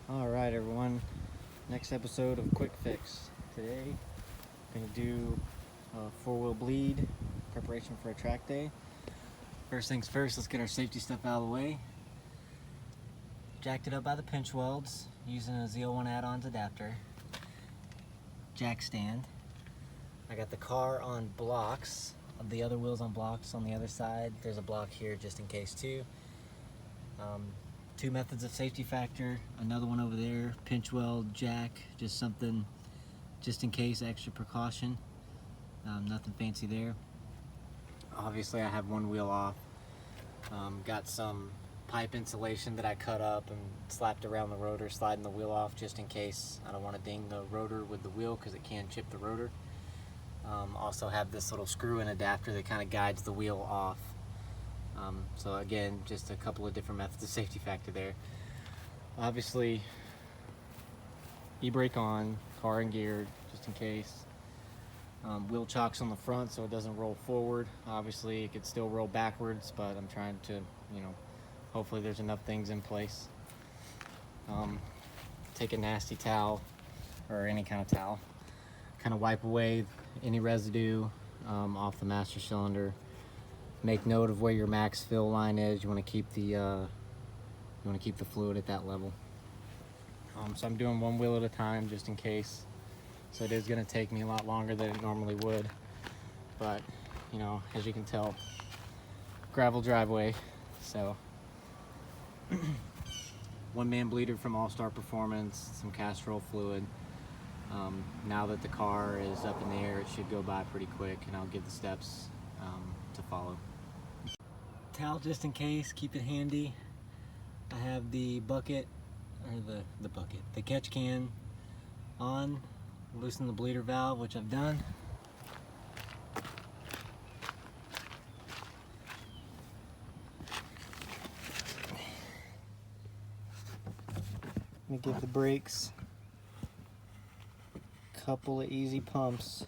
Alright everyone, next episode of Quick Fix. Today I'm going to do a 4-wheel bleed preparation for a track day. First things first, let's get our safety stuff out of the way. Jacked it up by the pinch welds using a Z01 add-ons adapter. Jack stand. I got the car on blocks, the other wheels on blocks on the other side. There's a block here just in case too. Two methods of safety factor, another one over there, pinch weld, jack, just something just in case, extra precaution. Nothing fancy there. Obviously I have one wheel off. Got some pipe insulation that I cut up and slapped around the rotor, sliding the wheel off just in case. I don't want to ding the rotor with the wheel because it can chip the rotor. Also have this little screw-in adapter that kind of guides the wheel off. So again, just a couple of different methods of safety factor there. Obviously, e-brake on, car and geared, just in case. Wheel chocks on the front so it doesn't roll forward. Obviously, it could still roll backwards, but I'm trying to, hopefully there's enough things in place. Take a nasty towel, or any kind of towel, kind of wipe away any residue off the master cylinder. Make note of where your max fill line is. You want to keep the fluid at that level. So I'm doing one wheel at a time just in case. So it is going to take me a lot longer than it normally would. But as you can tell, gravel driveway. So one-man bleeder from Allstar Performance, some castrol fluid. Now that the car is up in the air, it should go by pretty quick, and I'll give the steps to follow. Towel just in case, keep it handy. I have the bucket, or the catch can on, loosen the bleeder valve, which I've done. Let me give the brakes a couple of easy pumps.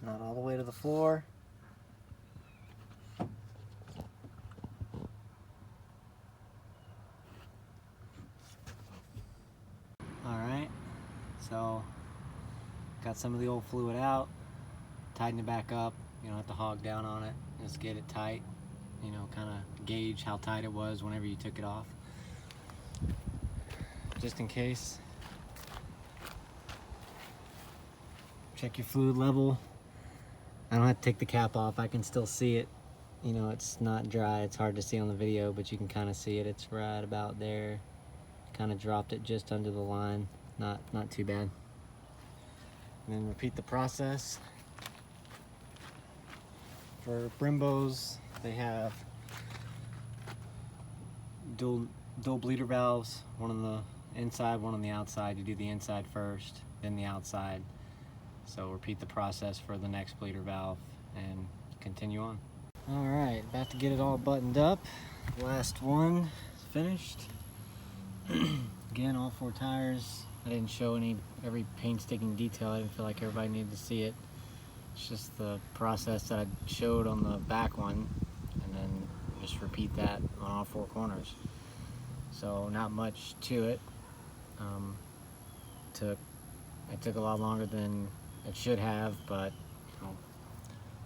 Not all the way to the floor. Alright, so got some of the old fluid out, tighten it back up. You don't have to hog down on it, just get it tight, kind of gauge how tight it was whenever you took it off. Just in case. Check your fluid level. I don't have to take the cap off, I can still see it. It's not dry, it's hard to see on the video, but you can kind of see it. It's right about there. Kind of dropped it just under the line, not too bad. And then repeat the process. For Brimbos, they have dual bleeder valves, one on the inside, one on the outside. You do the inside first, then the outside. So repeat the process for the next bleeder valve and continue on. All right, about to get it all buttoned up. Last one is finished. Again, all 4 tires. I didn't show every painstaking detail. I didn't feel like everybody needed to see it. It's just the process that I showed on the back one, and then just repeat that on all 4 corners. So not much to it. It took a lot longer than it should have, but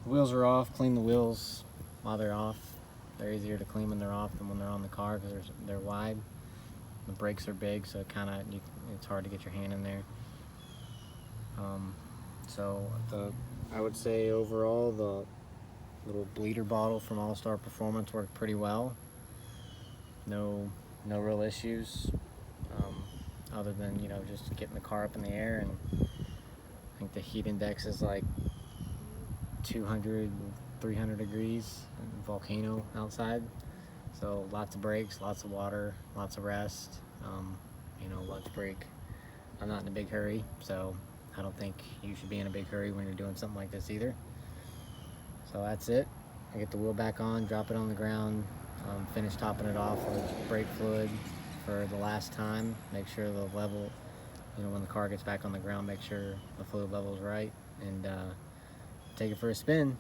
the wheels are off. Clean the wheels while they're off. They're easier to clean when they're off than when they're on the car because they're wide. The brakes are big, so it's hard to get your hand in there. I would say overall the little bleeder bottle from Allstar Performance worked pretty well. No real issues, other than just getting the car up in the air, and I think the heat index is like 200, 300 degrees, volcano outside. So lots of brakes, lots of water, lots of rest, lunch break. I'm not in a big hurry, so I don't think you should be in a big hurry when you're doing something like this either. So that's it. I get the wheel back on, drop it on the ground, finish topping it off with brake fluid for the last time. Make sure the level, when the car gets back on the ground, make sure the fluid level is right, and take it for a spin.